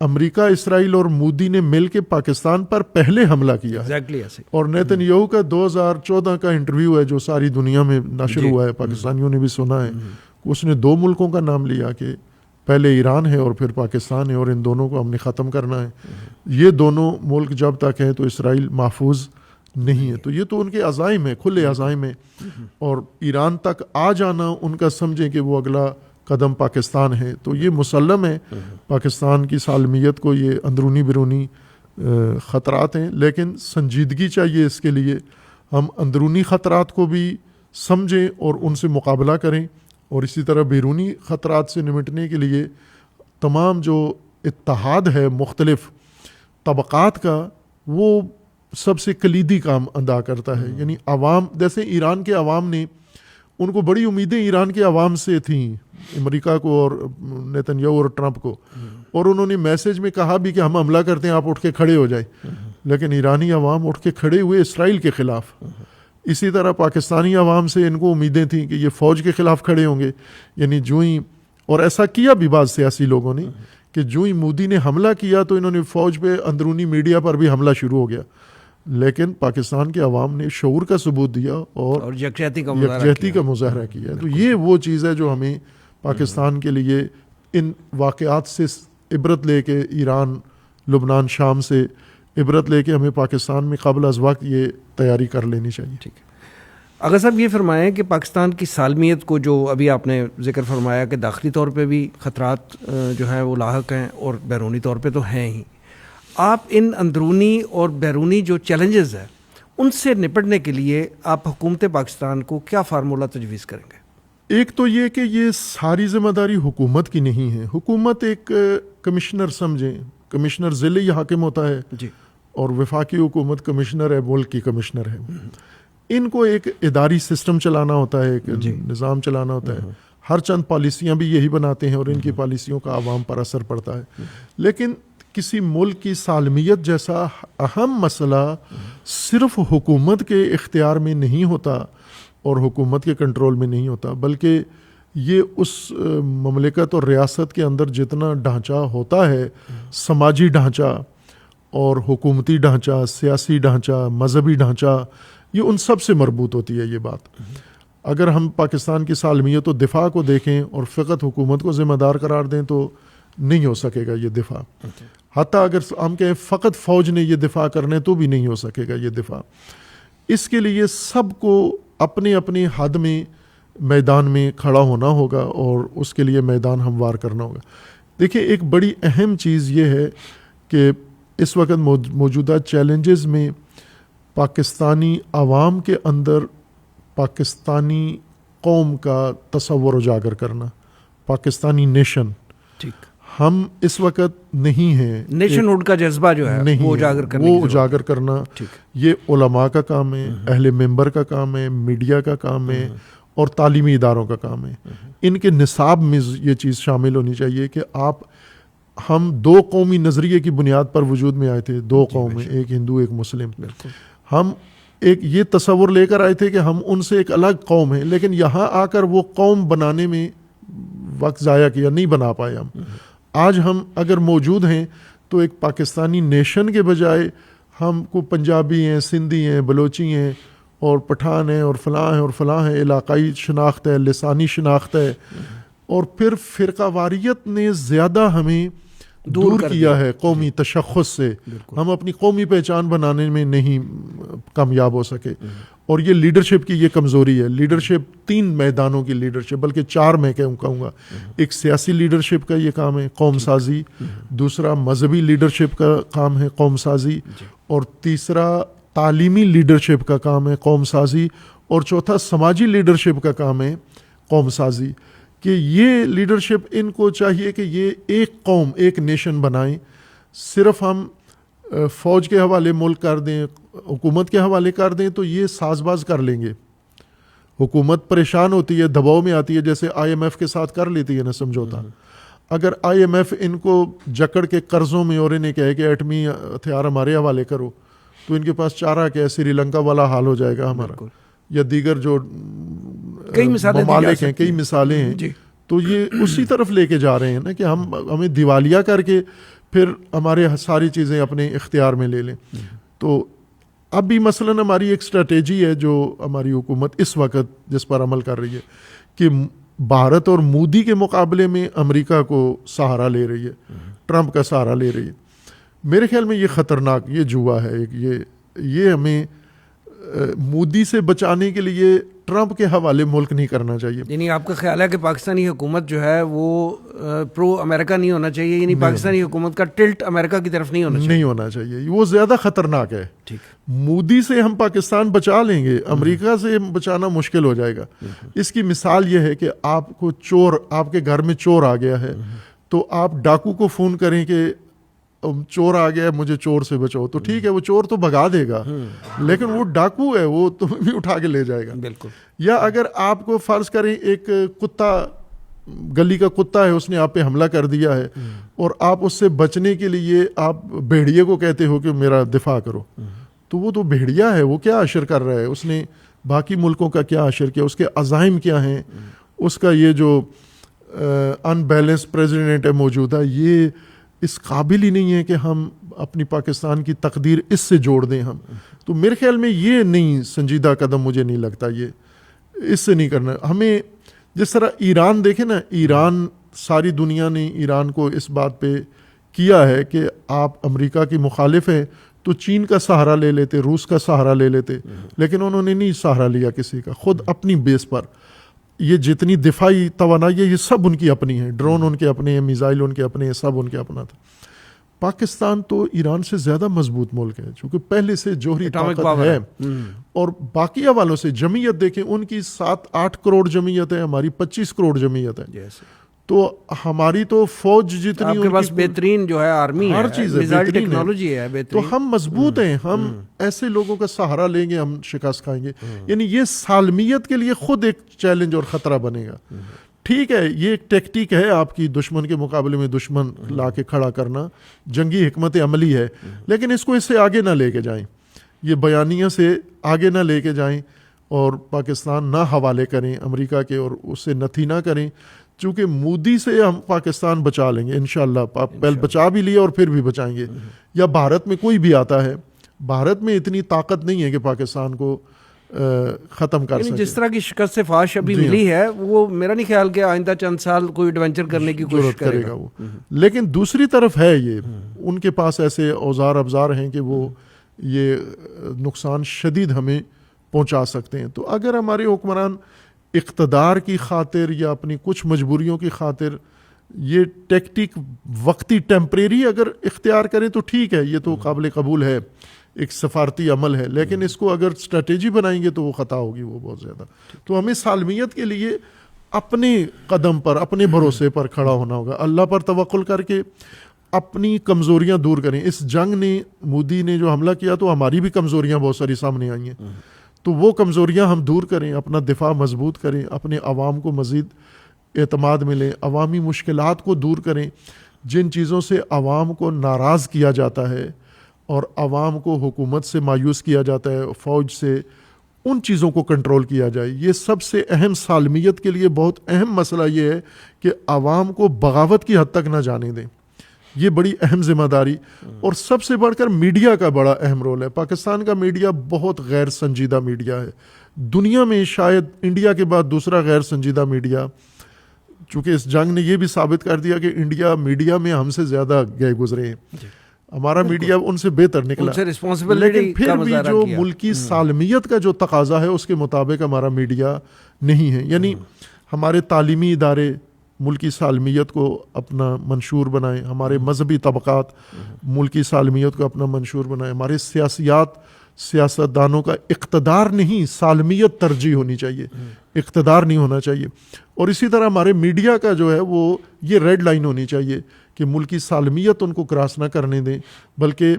B: امریکہ، اسرائیل اور مودی نے مل کے پاکستان پر پہلے حملہ کیا
A: ایگزیکٹلی ایسے.
B: اور نیتن یاہو کا 2014 کا انٹرویو ہے جو ساری دنیا میں نشر ہوا ہے، پاکستانیوں نے بھی سنا ہے. اس نے 2 ملکوں کا نام لیا کہ پہلے ایران ہے اور پھر پاکستان ہے، اور ان دونوں کو ہم نے ختم کرنا ہے. یہ دونوں ملک جب تک ہیں تو اسرائیل محفوظ نہیں ہے. تو یہ تو ان کے عزائم ہے، کھلے عزائم ہے. اور ایران تک آ جانا ان کا سمجھیں کہ وہ اگلا قدم پاکستان ہے. تو یہ مسلم ہے پاکستان کی سالمیت کو یہ اندرونی بیرونی خطرات ہیں، لیکن سنجیدگی چاہیے اس کے لیے. ہم اندرونی خطرات کو بھی سمجھیں اور ان سے مقابلہ کریں، اور اسی طرح بیرونی خطرات سے نمٹنے کے لیے تمام جو اتحاد ہے مختلف طبقات کا، وہ سب سے کلیدی کام ادا کرتا ہے. یعنی عوام، جیسے ایران کے عوام نے، ان کو بڑی امیدیں ایران کے عوام سے تھیں، امریکہ کو اور نیتن یاہو اور ٹرمپ کو، اور انہوں نے میسج میں کہا بھی کہ ہم حملہ کرتے ہیں، آپ اٹھ کے کھڑے ہو جائیں. لیکن ایرانی عوام اٹھ کے کھڑے ہوئے اسرائیل کے خلاف. اسی طرح پاکستانی عوام سے ان کو امیدیں تھیں کہ یہ فوج کے خلاف کھڑے ہوں گے. یعنی جو ہی، اور ایسا کیا بھی بعض سیاسی لوگوں نے کہ جو ہی مودی نے حملہ کیا تو انہوں نے فوج پہ، اندرونی میڈیا پر بھی حملہ شروع ہو گیا. لیکن پاکستان کے عوام نے شعور کا ثبوت دیا اور یکجہتی کا مظاہرہ کیا. تو یہ وہ چیز ہے جو ہمیں پاکستان کے لیے ان واقعات سے عبرت لے کے، ایران، لبنان، شام سے عبرت لے کے ہمیں پاکستان میں قبل از وقت یہ تیاری کر لینی چاہیے.
A: ٹھیک ہے. اگر صاحب یہ فرمائیں کہ پاکستان کی سالمیت کو، جو ابھی آپ نے ذکر فرمایا کہ داخلی طور پہ بھی خطرات جو ہیں وہ لاحق ہیں اور بیرونی طور پہ تو ہیں ہی، آپ ان اندرونی اور بیرونی جو چیلنجز ہیں ان سے نپٹنے کے لیے آپ حکومت پاکستان کو کیا فارمولہ تجویز کریں گے؟
B: ایک تو یہ کہ یہ ساری ذمہ داری حکومت کی نہیں ہے. حکومت ایک کمشنر سمجھیں، کمشنر ضلعی حاکم ہوتا ہے
A: جی،
B: اور وفاقی حکومت کمشنر ہے، ملک کی کمشنر ہے. ان کو ایک اداری سسٹم چلانا ہوتا ہے، ایک نظام چلانا ہوتا ہے. ہر چند پالیسیاں بھی یہی بناتے ہیں اور ان کی پالیسیوں کا عوام پر اثر پڑتا ہے. لیکن کسی ملک کی سالمیت جیسا اہم مسئلہ صرف حکومت کے اختیار میں نہیں ہوتا اور حکومت کے کنٹرول میں نہیں ہوتا، بلکہ یہ اس مملکت اور ریاست کے اندر جتنا ڈھانچہ ہوتا ہے، سماجی ڈھانچہ اور حکومتی ڈھانچہ، سیاسی ڈھانچہ، مذہبی ڈھانچہ، یہ ان سب سے مربوط ہوتی ہے یہ بات. اگر ہم پاکستان کی سالمیت و دفاع کو دیکھیں اور فقط حکومت کو ذمہ دار قرار دیں تو نہیں ہو سکے گا یہ دفاع. حتیٰ اگر ہم کہیں فقط فوج نے یہ دفاع کرنے تو بھی نہیں ہو سکے گا یہ دفاع. اس کے لیے سب کو اپنے اپنے حد میں میدان میں کھڑا ہونا ہوگا اور اس کے لیے میدان ہموار کرنا ہوگا. دیکھیں، ایک بڑی اہم چیز یہ ہے کہ اس وقت موجودہ چیلنجز میں پاکستانی عوام کے اندر پاکستانی قوم کا تصور اجاگر کرنا، پاکستانی نیشن.
A: ٹھیک،
B: ہم اس وقت نہیں ہیں.
A: نیشن ہوڈ کا جذبہ جو ہے وہ اجاگر کرنا
B: یہ علماء کا کام ہے، اہل منبر کا کام ہے، میڈیا کا کام ہے اور تعلیمی اداروں کا کام ہے. ان کے نصاب میں یہ چیز شامل ہونی چاہیے کہ ہم 2 قومی نظریے کی بنیاد پر وجود میں آئے تھے. 2 قومیں، ایک ہندو ایک مسلم. ہم ایک یہ تصور لے کر آئے تھے کہ ہم ان سے ایک الگ قوم ہیں، لیکن یہاں آ کر وہ قوم بنانے میں وقت ضائع کیا، نہیں بنا پائے ہم. آج ہم اگر موجود ہیں تو ایک پاکستانی نیشن کے بجائے ہم کو پنجابی ہیں، سندھی ہیں، بلوچی ہیں اور پٹھان ہیں اور فلاں ہیں اور فلاں ہیں. علاقائی شناخت ہے، لسانی شناخت ہے، اور پھر فرقہ واریت نے زیادہ ہمیں دور کیا ہے قومی تشخص سے. ہم اپنی قومی پہچان بنانے میں نہیں کامیاب ہو سکے. اور یہ لیڈرشپ کی یہ کمزوری ہے. لیڈرشپ 3 میدانوں کی لیڈرشپ، بلکہ 4 میں کہوں گا. ایک سیاسی لیڈرشپ کا یہ کام ہے، قوم سازی. دوسرا مذہبی لیڈرشپ کا کام ہے، قوم سازی. اور تیسرا تعلیمی لیڈرشپ کا کام ہے، قوم سازی. اور چوتھا سماجی لیڈرشپ کا کام ہے، قوم سازی. کہ یہ لیڈرشپ ان کو چاہیے کہ یہ ایک قوم، ایک نیشن بنائیں. صرف ہم فوج کے حوالے ملک کر دیں، حکومت کے حوالے کر دیں تو یہ ساز باز کر لیں گے. حکومت پریشان ہوتی ہے، دباؤ میں آتی ہے، جیسے IMF کے ساتھ کر لیتی ہے نا سمجھوتا. اگر IMF ان کو جکڑ کے قرضوں میں اور انہیں کہے کہ ایٹمی ہتھیار ہمارے حوالے کرو تو ان کے پاس چارہ کیا ہے، سری لنکا والا حال ہو جائے گا ہمارا، یا دیگر جو ممالک ہیں، کئی مثالیں ہیں. تو یہ اسی طرف لے کے جا رہے ہیں نا کہ ہمیں دیوالیہ کر کے پھر ہمارے ساری چیزیں اپنے اختیار میں لے لیں. تو اب بھی مثلاً ہماری ایک اسٹریٹجی ہے جو ہماری حکومت اس وقت جس پر عمل کر رہی ہے کہ بھارت اور مودی کے مقابلے میں امریکہ کو سہارا لے رہی ہے, ٹرمپ کا سہارا لے رہی ہے. میرے خیال میں یہ خطرناک, یہ جوا ہے. یہ ہمیں مودی سے بچانے کے لیے ٹرمپ کے حوالے ملک نہیں کرنا چاہیے.
A: یعنی آپ کا خیال ہے کہ پاکستانی حکومت جو ہے وہ پرو امریکہ نہیں ہونا چاہیے, یعنی پاکستانی حکومت کا ٹلٹ امریکہ کی طرف نہیں ہونا چاہیے,
B: وہ زیادہ خطرناک ہے. مودی سے ہم پاکستان بچا لیں گے, امریکہ سے بچانا مشکل ہو جائے گا. اس کی مثال یہ ہے کہ آپ کو چور, آپ کے گھر میں چور آ گیا ہے تو آپ ڈاکو کو فون کریں کہ چور آ گیا مجھے چور سے بچاؤ, تو ٹھیک ہے وہ چور تو بھگا دے گا, لیکن وہ ڈاکو ہے, وہ تمہیں بھی اٹھا کے لے جائے گا.
A: بالکل.
B: یا اگر آپ کو فرض کریں ایک کتا, گلی کا کتا ہے, اس نے آپ پہ حملہ کر دیا ہے اور آپ اس سے بچنے کے لیے آپ بھیڑیے کو کہتے ہو کہ میرا دفاع کرو, تو وہ تو بھیڑیا ہے, وہ کیا اشر کر رہا ہے, اس نے باقی ملکوں کا کیا اشر کیا, اس کے عزائم کیا ہیں, اس کا یہ جو ان بیلنس پریزیڈنٹ ہے موجودہ, یہ اس قابل ہی نہیں ہے کہ ہم اپنی پاکستان کی تقدیر اس سے جوڑ دیں ہم. تو میرے خیال میں یہ نہیں سنجیدہ قدم, مجھے نہیں لگتا یہ اس سے نہیں کرنا. ہمیں جس طرح ایران دیکھیں نا, ایران ساری دنیا نے ایران کو اس بات پہ کیا ہے کہ آپ امریکہ کی مخالف ہیں تو چین کا سہارا لے لیتے, روس کا سہارا لے لیتے, لیکن انہوں نے نہیں سہارا لیا کسی کا, خود اپنی بیس پر. یہ جتنی دفاعی توانائی ہے یہ سب ان کی اپنی ہیں, ڈرون ان کے اپنے ہیں, میزائل ان کے اپنے ہیں, سب ان کے اپنا تھا. پاکستان تو ایران سے زیادہ مضبوط ملک ہے چونکہ پہلے سے جوہری طاقت ہے, اور باقی حوالوں سے جمعیت دیکھیں, ان کی 7-8 کروڑ جمعیت ہے, ہماری 25 کروڑ جمعیت ہے. تو ہماری تو فوج جتنی,
A: آپ کے پاس بہترین جو ہے آرمی ہے,
B: ہر چیز ہے,
A: میزائل ٹیکنالوجی ہے بہترین,
B: تو ہم مضبوط ہیں. ہم ایسے لوگوں کا سہارا لیں گے, ہم شکست کھائیں گے. یعنی یہ سالمیت کے لیے خود ایک چیلنج اور خطرہ بنے گا. ٹھیک ہے, یہ ایک ٹیکٹیک ہے آپ کی, دشمن کے مقابلے میں دشمن لا کے کھڑا کرنا, جنگی حکمت عملی ہے, لیکن اس کو اس سے آگے نہ لے کے جائیں, یہ بیانیہ سے آگے نہ لے کے جائیں اور پاکستان نہ حوالے کریں امریکہ کے, اور اس سے نتھی نہ کریں. چونکہ مودی سے ہم پاکستان بچا لیں گے انشاءاللہ, پہلے بچا بھی لیا اور پھر بھی بچائیں گے. یا بھارت میں کوئی بھی آتا ہے, بھارت میں اتنی طاقت نہیں ہے کہ پاکستان کو ختم کر سکے.
A: جس طرح کی شکست سے فاش ابھی ملی ہے, وہ میرا نہیں خیال کہ آئندہ چند سال کوئی ایڈونچر کرنے کی کوشش کرے گا
B: وہ. لیکن دوسری طرف ہے یہ, ان کے پاس ایسے اوزار ابزار ہیں کہ وہ یہ نقصان شدید ہمیں پہنچا سکتے ہیں. تو اگر ہمارے حکمران اقتدار کی خاطر یا اپنی کچھ مجبوریوں کی خاطر یہ ٹیکٹک وقتی ٹیمپریری اگر اختیار کریں تو ٹھیک ہے, یہ تو قابل قبول ہے, ایک سفارتی عمل ہے, لیکن اس کو اگر اسٹریٹجی بنائیں گے تو وہ خطا ہوگی وہ بہت زیادہ. تو ہمیں سالمیت کے لیے اپنے قدم پر, اپنے بھروسے پر کھڑا ہونا ہوگا, اللہ پر توکل کر کے اپنی کمزوریاں دور کریں. اس جنگ نے, مودی نے جو حملہ کیا تو ہماری بھی کمزوریاں بہت ساری سامنے آئی ہیں, تو وہ کمزوریاں ہم دور کریں, اپنا دفاع مضبوط کریں, اپنے عوام کو مزید اعتماد ملیں, عوامی مشکلات کو دور کریں. جن چیزوں سے عوام کو ناراض کیا جاتا ہے اور عوام کو حکومت سے مایوس کیا جاتا ہے, فوج سے, ان چیزوں کو کنٹرول کیا جائے. یہ سب سے اہم, سالمیت کے لیے بہت اہم مسئلہ یہ ہے کہ عوام کو بغاوت کی حد تک نہ جانے دیں. یہ بڑی اہم ذمہ داری, اور سب سے بڑھ کر میڈیا کا بڑا اہم رول ہے. پاکستان کا میڈیا بہت غیر سنجیدہ میڈیا ہے, دنیا میں شاید انڈیا کے بعد دوسرا غیر سنجیدہ میڈیا. چونکہ اس جنگ نے یہ بھی ثابت کر دیا کہ انڈیا میڈیا میں ہم سے زیادہ گئے گزرے ہیں, ہمارا میڈیا ان سے بہتر نکلا, لیکن پھر بھی جو ملکی سالمیت کا جو تقاضا ہے اس کے مطابق ہمارا میڈیا نہیں ہے. یعنی ہمارے تعلیمی ادارے ملکی سالمیت کو اپنا منشور بنائیں, ہمارے مذہبی طبقات ملکی سالمیت کو اپنا منشور بنائیں, ہمارے سیاستدانوں کا اقتدار نہیں سالمیت ترجیح ہونی چاہیے, اقتدار نہیں ہونا چاہیے. اور اسی طرح ہمارے میڈیا کا جو ہے وہ یہ ریڈ لائن ہونی چاہیے کہ ملکی سالمیت ان کو کراس نہ کرنے دیں, بلکہ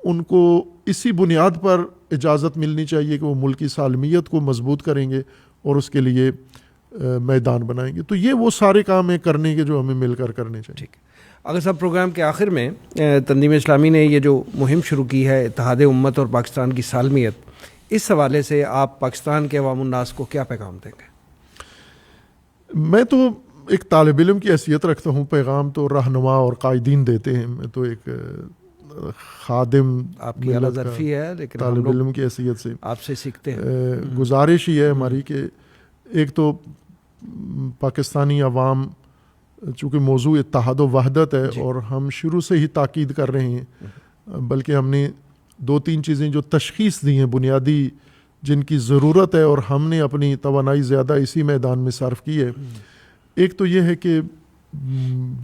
B: ان کو اسی بنیاد پر اجازت ملنی چاہیے کہ وہ ملکی سالمیت کو مضبوط کریں گے اور اس کے لیے میدان بنائیں گے. تو یہ وہ سارے کام ہیں کرنے کے جو ہمیں مل کر کرنے چاہیے.
A: ٹھیک. اگر صاحب پروگرام کے آخر میں تنظیم اسلامی نے یہ جو مہم شروع کی ہے اتحاد امت اور پاکستان کی سالمیت, اس حوالے سے آپ پاکستان کے عوام الناس کو کیا پیغام دیں گے؟
B: میں تو ایک طالب علم کی حیثیت رکھتا ہوں، پیغام تو رہنما اور قائدین دیتے ہیں، میں تو ایک خادم
A: آپ کی اعلیٰ ظرفی ہے، لیکن
B: طالب علم کی حیثیت سے
A: آپ سے سیکھتے ہیں.
B: گزارش ہی ہے ہماری کہ ایک تو پاکستانی عوام، چونکہ موضوع اتحاد و وحدت ہے اور ہم شروع سے ہی تاکید کر رہے ہیں، بلکہ ہم نے 2-3 چیزیں جو تشخیص دی ہیں بنیادی جن کی ضرورت ہے اور ہم نے اپنی توانائی زیادہ اسی میدان میں صرف کی ہے. ایک تو یہ ہے کہ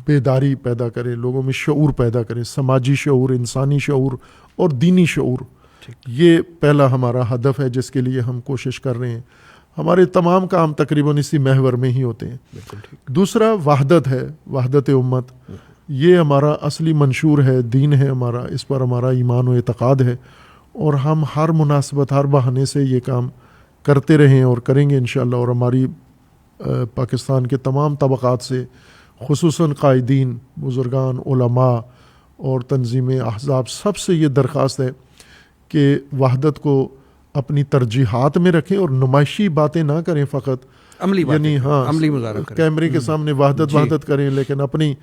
B: بیداری پیدا کریں، لوگوں میں شعور پیدا کریں، سماجی شعور، انسانی شعور اور دینی شعور. یہ پہلا ہمارا ہدف ہے جس کے لیے ہم کوشش کر رہے ہیں. ہمارے تمام کام تقریباً اسی محور میں ہی ہوتے ہیں. دوسرا وحدت ہے، وحدت امت. یہ ہمارا اصلی منشور ہے، دین ہے ہمارا، اس پر ہمارا ایمان و اعتقاد ہے، اور ہم ہر مناسبت، ہر بہانے سے یہ کام کرتے رہیں اور کریں گے انشاءاللہ. اور ہماری پاکستان کے تمام طبقات سے، خصوصاً قائدین، بزرگان، علماء اور تنظیم احزاب، سب سے یہ درخواست ہے کہ وحدت کو اپنی ترجیحات میں رکھیں اور نمائشی باتیں نہ کریں فقط،
A: عملی باتیں،
B: یعنی
A: عملی مظاہرہ کریں،
B: کیمرے کے سامنے وحدت وحدت کریں لیکن اپنی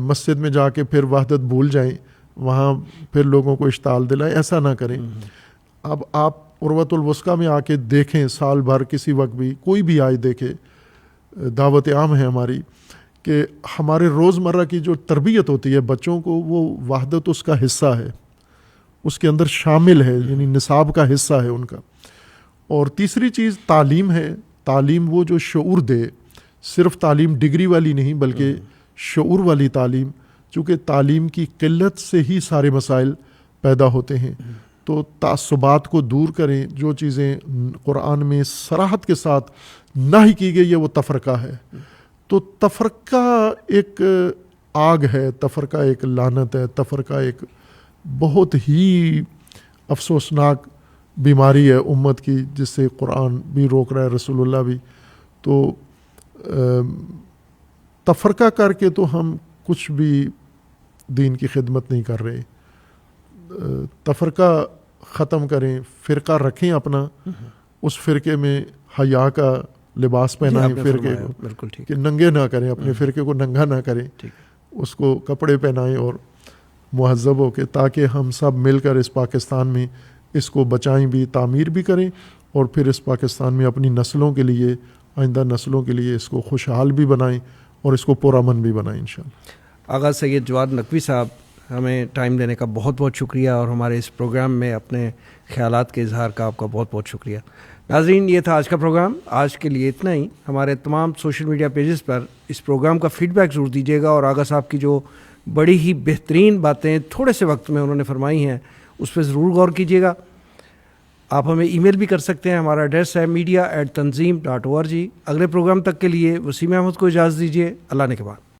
B: مسجد میں جا کے پھر وحدت بھول جائیں، وہاں پھر لوگوں کو اشتعال دلائیں. ایسا نہ کریں. اب آپ عروۃ الوثقیٰ میں آ کے دیکھیں، سال بھر کسی وقت بھی کوئی بھی آئے دیکھے، دعوت عام ہے ہماری کہ ہمارے روزمرہ کی جو تربیت ہوتی ہے بچوں کو، وہ وحدت اس کا حصہ ہے، اس کے اندر شامل ہے، یعنی نصاب کا حصہ ہے ان کا. اور تیسری چیز تعلیم ہے. تعلیم وہ جو شعور دے، صرف تعلیم ڈگری والی نہیں بلکہ شعور والی تعلیم، چونکہ تعلیم کی قلت سے ہی سارے مسائل پیدا ہوتے ہیں. تو تعصبات کو دور کریں. جو چیزیں قرآن میں صراحت کے ساتھ نہی کی گئی ہے وہ تفرقہ ہے. تو تفرقہ ایک آگ ہے، تفرقہ ایک لعنت ہے، تفرقہ ایک بہت ہی افسوسناک بیماری ہے امت کی، جس سے قرآن بھی روک رہا ہے، رسول اللہ بھی. تو تفرقہ کر کے تو ہم کچھ بھی دین کی خدمت نہیں کر رہے. تفرقہ ختم کریں، فرقہ رکھیں اپنا، اس فرقے میں حیا کا لباس پہنائیں فرقے کو،
A: بالکل ٹھیک،
B: کہ ننگے نہ کریں، اپنے فرقے کو ننگا نہ کریں، اس کو کپڑے پہنائیں اور مہذب ہو کے، تاکہ ہم سب مل کر اس پاکستان میں اس کو بچائیں بھی، تعمیر بھی کریں، اور پھر اس پاکستان میں اپنی نسلوں کے لیے، آئندہ نسلوں کے لیے اس کو خوشحال بھی بنائیں اور اس کو پرامن بھی بنائیں انشاءاللہ.
A: آغا سید جواد نقوی صاحب، ہمیں ٹائم دینے کا بہت بہت شکریہ، اور ہمارے اس پروگرام میں اپنے خیالات کے اظہار کا آپ کا بہت بہت شکریہ. ناظرین، یہ تھا آج کا پروگرام. آج کے لیے اتنا ہی. ہمارے تمام سوشل میڈیا پیجز پر اس پروگرام کا فیڈ بیک ضرور دیجیے گا، اور آغا صاحب کی جو بڑی ہی بہترین باتیں تھوڑے سے وقت میں انہوں نے فرمائی ہیں اس پہ ضرور غور کیجیے گا. آپ ہمیں ای میل بھی کر سکتے ہیں. ہمارا ایڈریس ہے media@tanzeem.org. اگلے پروگرام تک کے لیے وسیم احمد کو اجازت دیجیے. اللہ نے کے بعد.